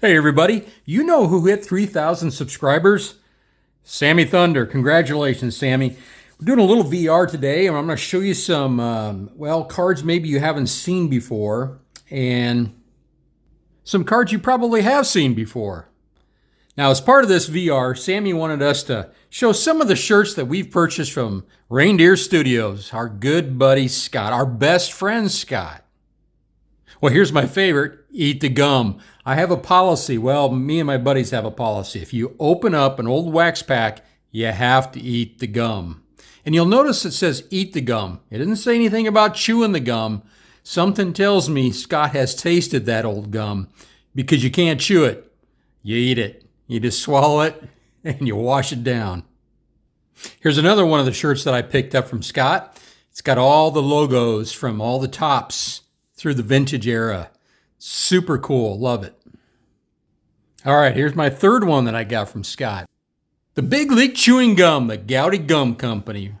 Hey everybody, you know who hit 3,000 subscribers? Sammy Thunder. Congratulations, Sammy. We're doing a little VR today, and I'm going to show you some, cards maybe you haven't seen before, and some cards you probably have seen before. Now, as part of this VR, Sammy wanted us to show some of the shirts that we've purchased from Reindeer Studios, our good buddy Scott, our best friend Scott. Well, here's my favorite, eat the gum. I have a policy. Well, me and my buddies have a policy. If you open up an old wax pack, you have to eat the gum. And you'll notice it says eat the gum. It didn't say anything about chewing the gum. Something tells me Scott has tasted that old gum because you can't chew it. You eat it. You just swallow it and you wash it down. Here's another one of the shirts that I picked up from Scott. It's got all the logos from all the tops through the vintage era. Super cool. Love it. All right, here's my third one that I got from Scott. The Big League Chewing Gum, the Gowdy Gum Company.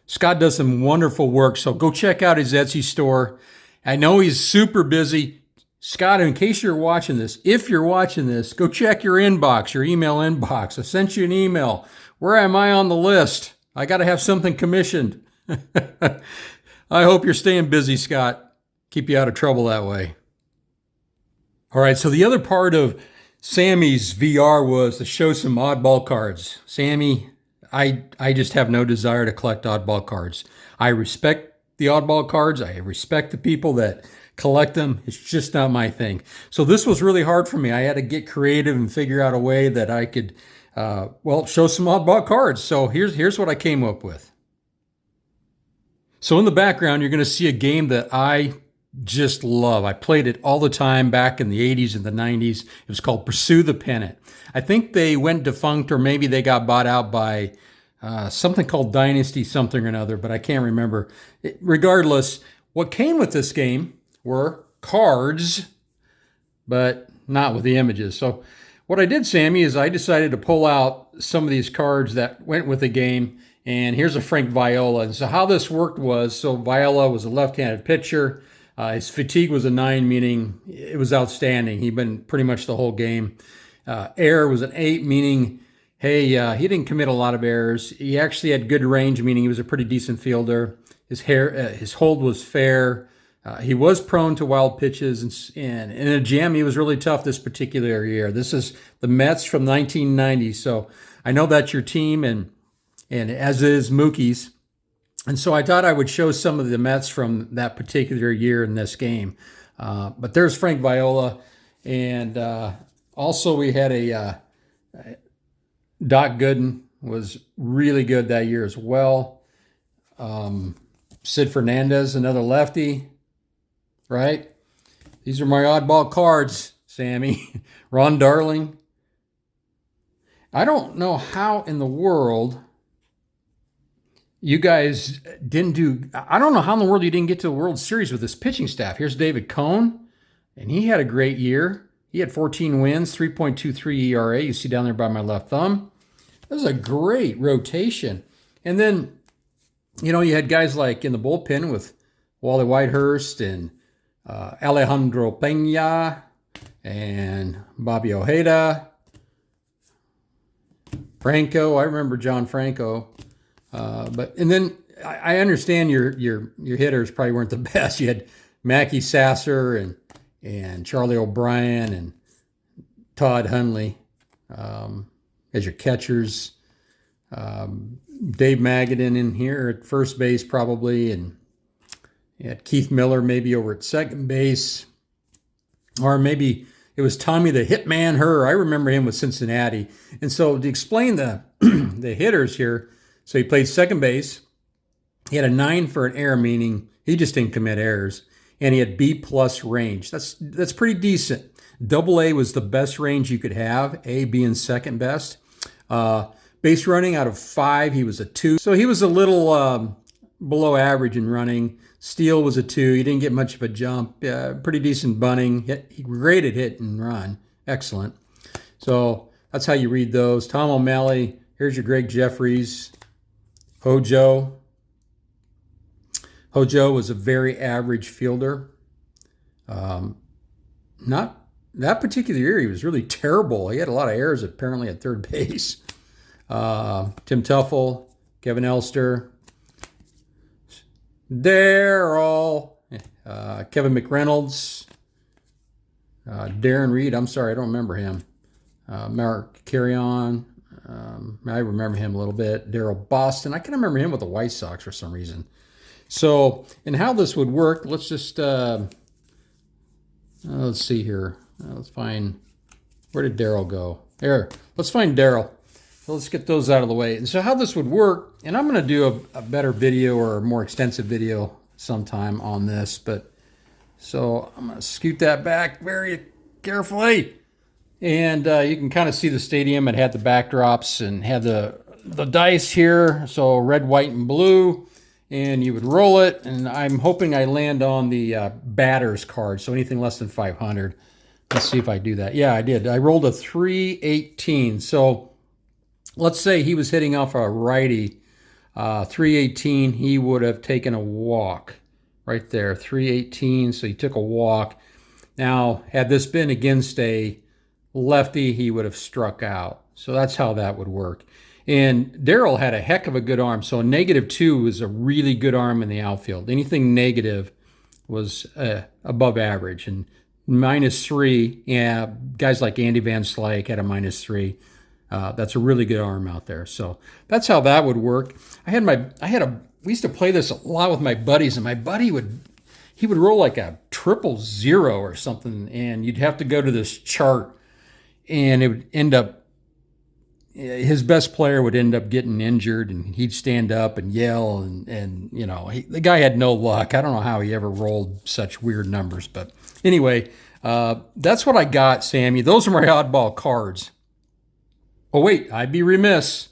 Scott does some wonderful work, so go check out his Etsy store. I know he's super busy. Scott, in case you're watching this, if you're watching this, go check your inbox, your email inbox. I sent you an email. Where am I on the list? I got to have something commissioned. I hope you're staying busy, Scott. Keep you out of trouble that way. All right, so the other part of Sammy's VR was to show some oddball cards. Sammy, I just have no desire to collect oddball cards. I respect the oddball cards. I respect the people that collect them. It's just not my thing. So this was really hard for me. I had to get creative and figure out a way that I could, show some oddball cards. So here's what I came up with. So in the background, you're going to see a game that I just love. I played it all the time back in the 80s and the 90s. It was called Pursue the Pennant. I think they went defunct, or maybe they got bought out by something called Dynasty something or another, but I can't remember. Regardless, what came with this game were cards, but not with the images. So what I did, Sammy, is I decided to pull out some of these cards that went with the game, and here's a Frank Viola. And so how this worked was, so Viola was a left-handed pitcher. His fatigue was a 9, meaning it was outstanding. He'd been pretty much the whole game. Error was an 8, meaning, hey, he didn't commit a lot of errors. He actually had good range, meaning he was a pretty decent fielder. His hold was fair. He was prone to wild pitches, and in a jam, he was really tough this particular year. This is the Mets from 1990, so I know that's your team, and as is Mookie's. And so I thought I would show some of the Mets from that particular year in this game. But there's Frank Viola. And also we had Doc Gooden was really good that year as well. Sid Fernandez, another lefty, right? These are my oddball cards, Sammy. Ron Darling. I don't know how in the world you guys didn't do, I don't know how in the world you didn't get to the World Series with this pitching staff. Here's David Cohn, and he had a great year. He had 14 wins, 3.23 ERA. You see down there by my left thumb. That was a great rotation. And then, you had guys like in the bullpen with Wally Whitehurst and Alejandro Pena and Bobby Ojeda. Franco, I remember John Franco. And then I understand your hitters probably weren't the best. You had Mackie Sasser and Charlie O'Brien and Todd Hundley as your catchers. Dave Magadan in here at first base probably, and you had Keith Miller maybe over at second base, or maybe it was Tommy the Hitman Herr. I remember him with Cincinnati. And so to explain the the hitters here. So he played second base. He had a 9 for an error, meaning he just didn't commit errors. And he had B+ range. That's pretty decent. Double A was the best range you could have, A being second best. Base running out of 5, he was a 2. So he was a little below average in running. Steal was a 2. He didn't get much of a jump. Pretty decent bunting. He graded hit and run. Excellent. So that's how you read those. Tom O'Malley. Here's your Greg Jeffries. Hojo. Hojo was a very average fielder. Not that particular year, he was really terrible. He had a lot of errors apparently at third base. Tim Tuffle, Kevin Elster, Darryl, Kevin McReynolds, Darren Reed. I'm sorry, I don't remember him. Mark Carrion. I remember him a little bit. Daryl Boston. I can remember him with the White Sox for some reason. So, and how this would work, let's just, let's see here. Let's find, where did Daryl go? There, let's find Daryl. So let's get those out of the way. And so how this would work, and I'm going to do a better video or a more extensive video sometime on this, but so I'm going to scoot that back very carefully. And you can kind of see the stadium. It had the backdrops and had the dice here. So red, white, and blue. And you would roll it. And I'm hoping I land on the batter's card. So anything less than 500. Let's see if I do that. Yeah, I did. I rolled a 318. So let's say he was hitting off a righty. 318, he would have taken a walk. Right there, 318. So he took a walk. Now, had this been against a lefty, he would have struck out. So that's how that would work. And Darryl had a heck of a good arm. So a -2 is a really good arm in the outfield. Anything negative was above average. And -3, yeah, guys like Andy Van Slyke had a -3. That's a really good arm out there. So that's how that would work. We used to play this a lot with my buddies, and my buddy would roll like a 000 or something, and you'd have to go to this chart. And it would end up, his best player would end up getting injured, and he'd stand up and yell, and you know, the guy had no luck. I don't know how he ever rolled such weird numbers, but anyway, that's what I got, Sammy. Those are my oddball cards. Oh wait, I'd be remiss.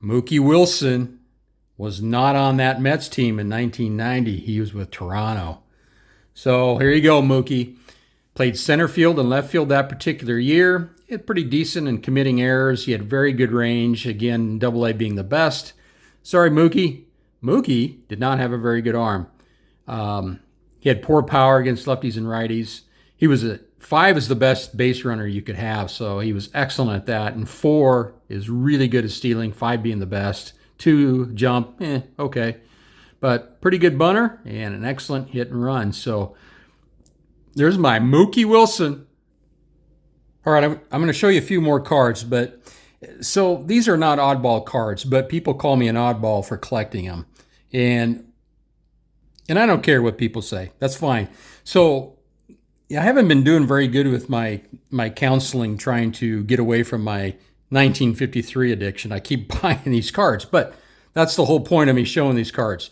Mookie Wilson was not on that Mets team in 1990. He was with Toronto. So here you go, Mookie. Played center field and left field that particular year. He had pretty decent in committing errors. He had very good range. Again, Double A being the best. Sorry, Mookie. Mookie did not have a very good arm. He had poor power against lefties and righties. He was 5 is the best base runner you could have, so he was excellent at that. And 4 is really good at stealing, 5 being the best. 2, jump, okay. But pretty good bunter and an excellent hit and run. So there's my Mookie Wilson. All right, I'm going to show you a few more cards. But so these are not oddball cards, but people call me an oddball for collecting them. And I don't care what people say. That's fine. So I haven't been doing very good with my counseling, trying to get away from my 1953 addiction. I keep buying these cards, but that's the whole point of me showing these cards.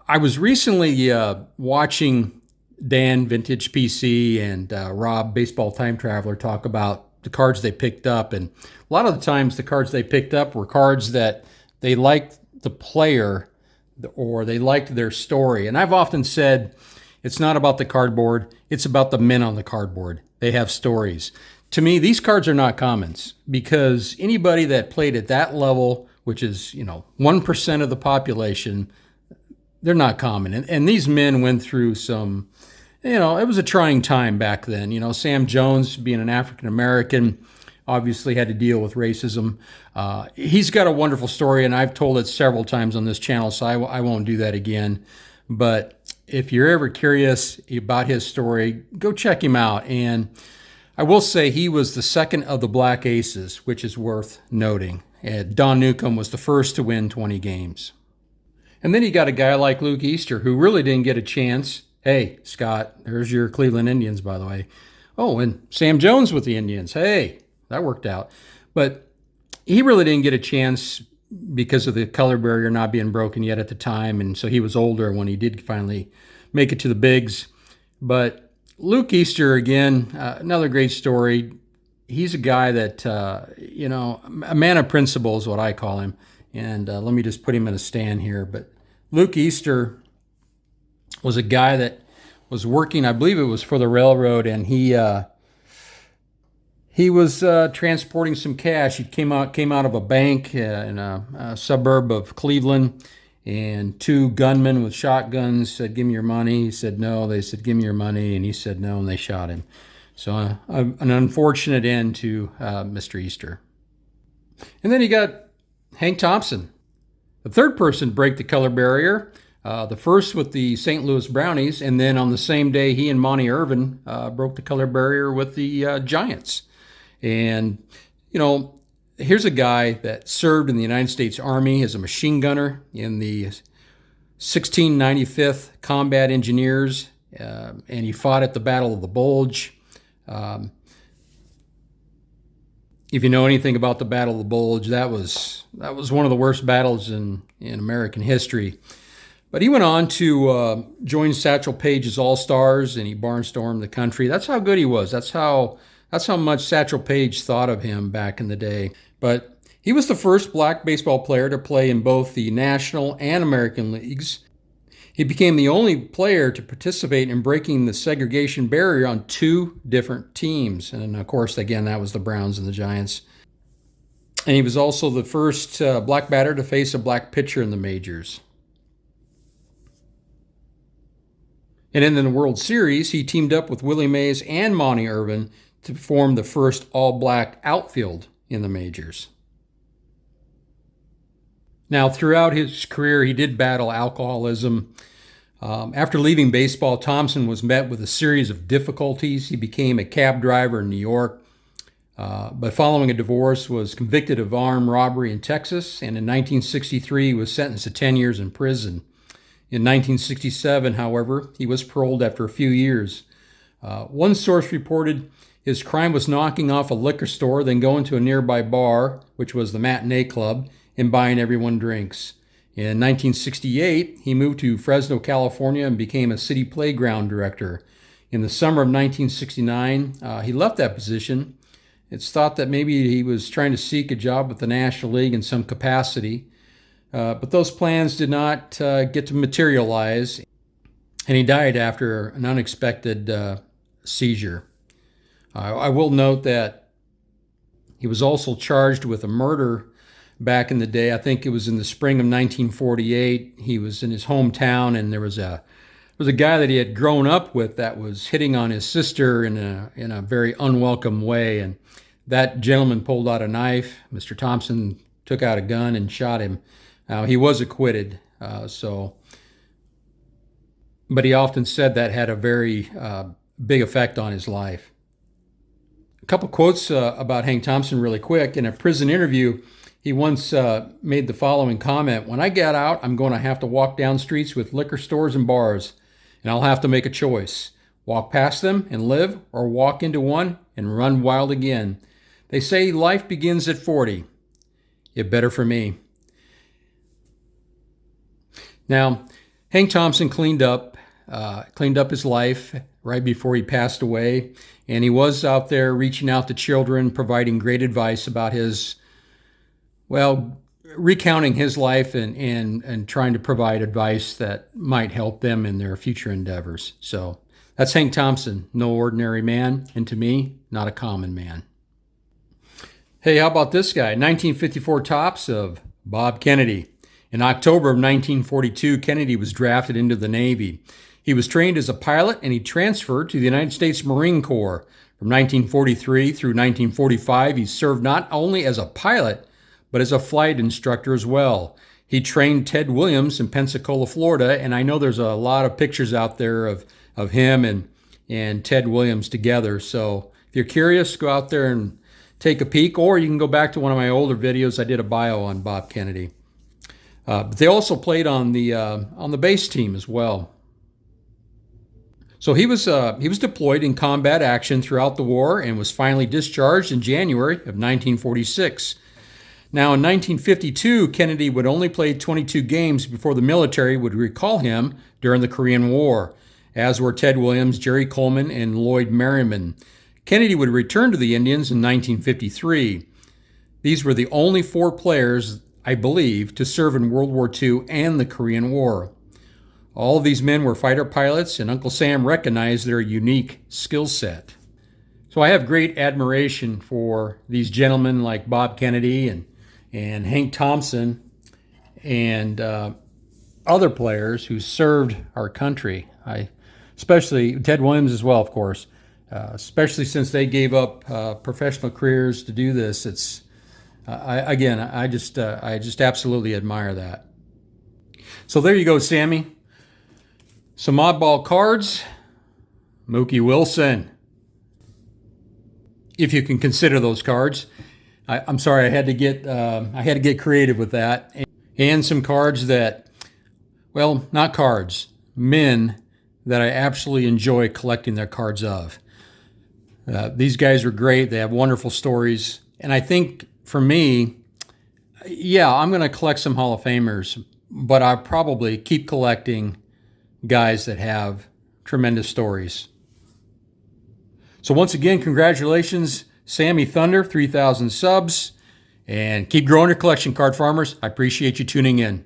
I was recently watching Dan, Vintage PC, and Rob, Baseball Time Traveler, talk about the cards they picked up. And a lot of the times the cards they picked up were cards that they liked the player or they liked their story. And I've often said it's not about the cardboard, it's about the men on the cardboard. They have stories. To me, these cards are not commons because anybody that played at that level, which is, 1% of the population, they're not common. And these men went through some, it was a trying time back then. Sam Jones, being an African-American, obviously had to deal with racism. He's got a wonderful story, and I've told it several times on this channel, so I won't do that again. But if you're ever curious about his story, go check him out. And I will say he was the second of the Black Aces, which is worth noting. Don Newcomb was the first to win 20 games. And then you got a guy like Luke Easter, who really didn't get a chance. Hey, Scott, there's your Cleveland Indians, by the way. Oh, and Sam Jones with the Indians. Hey, that worked out. But he really didn't get a chance because of the color barrier not being broken yet at the time. And so he was older when he did finally make it to the bigs. But Luke Easter, again, another great story. He's a guy that, a man of principle is what I call him. And let me just put him in a stand here. But Luke Easter was a guy that was working, I believe it was for the railroad, and he was transporting some cash. He came out of a bank in a suburb of Cleveland, and 2 gunmen with shotguns said, "Give me your money." He said no. They said, "Give me your money," and he said no, and they shot him. So an unfortunate end to Mr. Easter. And then you got Hank Thompson, the third person to break the color barrier. The first with the St. Louis Brownies, and then on the same day, he and Monty Irvin broke the color barrier with the Giants. And, you know, here's a guy that served in the United States Army as a machine gunner in the 1695th Combat Engineers, and he fought at the Battle of the Bulge. If you know anything about the Battle of the Bulge, that was one of the worst battles in American history. But he went on to join Satchel Paige's All-Stars, and he barnstormed the country. That's how good he was. That's how much Satchel Paige thought of him back in the day. But he was the first black baseball player to play in both the National and American leagues. He became the only player to participate in breaking the segregation barrier on 2 different teams. And of course, again, that was the Browns and the Giants. And he was also the first black batter to face a black pitcher in the majors. And in the World Series, he teamed up with Willie Mays and Monty Irvin to form the first all-black outfield in the majors. Now, throughout his career, he did battle alcoholism. After leaving baseball, Thompson was met with a series of difficulties. He became a cab driver in New York, but following a divorce, was convicted of armed robbery in Texas, and in 1963 was sentenced to 10 years in prison. In 1967, however, he was paroled after a few years. One source reported his crime was knocking off a liquor store, then going to a nearby bar, which was the Matinee Club, and buying everyone drinks. In 1968, he moved to Fresno, California, and became a city playground director. In the summer of 1969, he left that position. It's thought that maybe he was trying to seek a job with the National League in some capacity. But those plans did not get to materialize, and he died after an unexpected seizure. I will note that he was also charged with a murder back in the day. I think it was in the spring of 1948. He was in his hometown, and there was a guy that he had grown up with that was hitting on his sister in a very unwelcome way, and that gentleman pulled out a knife. Mr. Thompson took out a gun and shot him. He was acquitted, but he often said that had a very big effect on his life. A couple quotes about Hank Thompson really quick. In a prison interview, he once made the following comment: "When I get out, I'm going to have to walk down streets with liquor stores and bars, and I'll have to make a choice. Walk past them and live, or walk into one and run wild again. They say life begins at 40. It better for me." Now, Hank Thompson cleaned up his life right before he passed away, and he was out there reaching out to children, providing great advice about recounting his life and trying to provide advice that might help them in their future endeavors. So that's Hank Thompson, no ordinary man, and to me, not a common man. Hey, how about this guy? 1954 Topps of Bob Kennedy. In October of 1942, Kennedy was drafted into the Navy. He was trained as a pilot, and he transferred to the United States Marine Corps. From 1943 through 1945, he served not only as a pilot, but as a flight instructor as well. He trained Ted Williams in Pensacola, Florida, and I know there's a lot of pictures out there of him and Ted Williams together. So if you're curious, go out there and take a peek, or you can go back to one of my older videos. I did a bio on Bob Kennedy. But they also played on the base team as well. So he was deployed in combat action throughout the war and was finally discharged in January of 1946. Now, in 1952, Kennedy would only play 22 games before the military would recall him during the Korean War, as were Ted Williams, Jerry Coleman, and Lloyd Merriman. Kennedy would return to the Indians in 1953. These were the only 4 players, I believe, to serve in World War II and the Korean War. All of these men were fighter pilots, and Uncle Sam recognized their unique skill set. So I have great admiration for these gentlemen like Bob Kennedy and Hank Thompson and other players who served our country. Especially Ted Williams as well, of course. especially since they gave up professional careers to do this. It's I just absolutely admire that. So there you go, Sammy. Some oddball cards. Mookie Wilson, if you can consider those cards. I'm sorry, I had to get creative with that. And some cards that, well, not cards, men that I absolutely enjoy collecting their cards of. These guys are great. They have wonderful stories. And I think for me, yeah, I'm going to collect some Hall of Famers, but I'll probably keep collecting guys that have tremendous stories. So once again, congratulations, Sammy Thunder, 3,000 subs, and keep growing your collection, card farmers. I appreciate you tuning in.